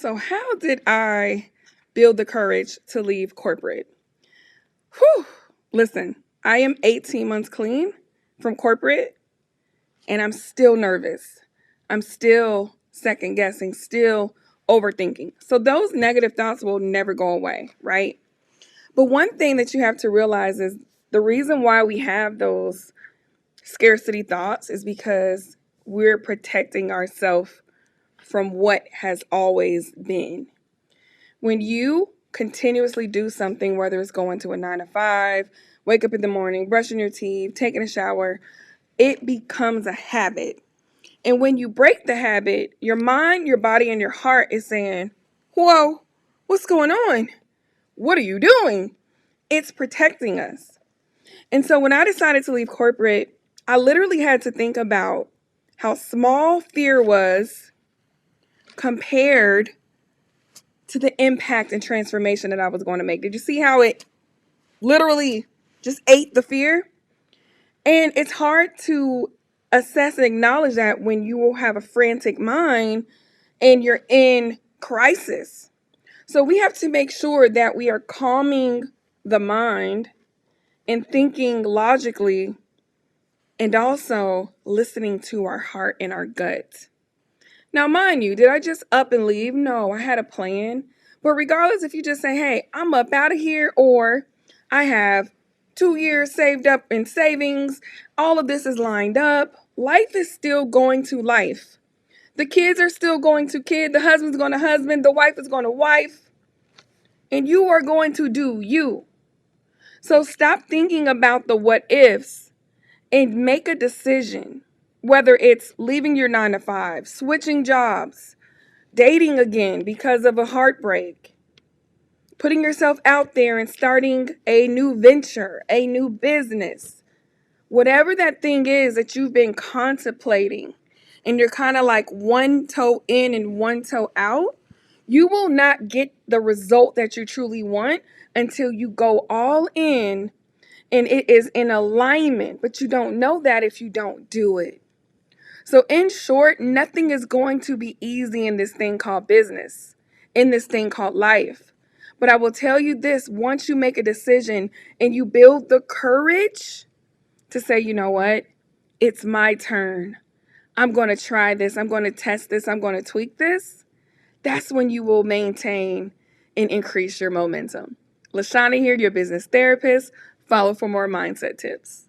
So, how did I build the courage to leave corporate? Whew. Listen, I am 18 months clean from corporate and I'm still nervous. I'm still second guessing, still overthinking. So, those negative thoughts will never go away, right? But one thing that you have to realize is the reason why we have those scarcity thoughts is because we're protecting ourselves from what has always been. When you continuously do something, whether it's going to a 9 to 5, wake up in the morning, brushing your teeth, taking a shower, it becomes a habit. And when you break the habit, your mind, your body, and your heart is saying, whoa, what's going on? What are you doing? It's protecting us. And so when I decided to leave corporate, I literally had to think about how small fear was compared to the impact and transformation that I was going to make. Did you see how it literally just ate the fear? And it's hard to assess and acknowledge that when you will have a frantic mind and you're in crisis. So we have to make sure that we are calming the mind and thinking logically and also listening to our heart and our gut. Now, mind you, did I just up and leave? No, I had a plan. But regardless, if you just say, hey, I'm up out of here, or I have 2 years saved up in savings, all of this is lined up, life is still going to life. The kids are still going to kid, the husband's going to husband, the wife is going to wife, and you are going to do you. So stop thinking about the what ifs and make a decision, whether it's leaving your 9 to 5, switching jobs, dating again because of a heartbreak, putting yourself out there and starting a new venture, a new business, whatever that thing is that you've been contemplating and you're kind of like one toe in and one toe out, you will not get the result that you truly want until you go all in and it is in alignment, but you don't know that if you don't do it. So in short, nothing is going to be easy in this thing called business, in this thing called life. But I will tell you this, once you make a decision and you build the courage to say, you know what, it's my turn. I'm going to try this. I'm going to test this. I'm going to tweak this. That's when you will maintain and increase your momentum. Lashana here, your business therapist. Follow for more mindset tips.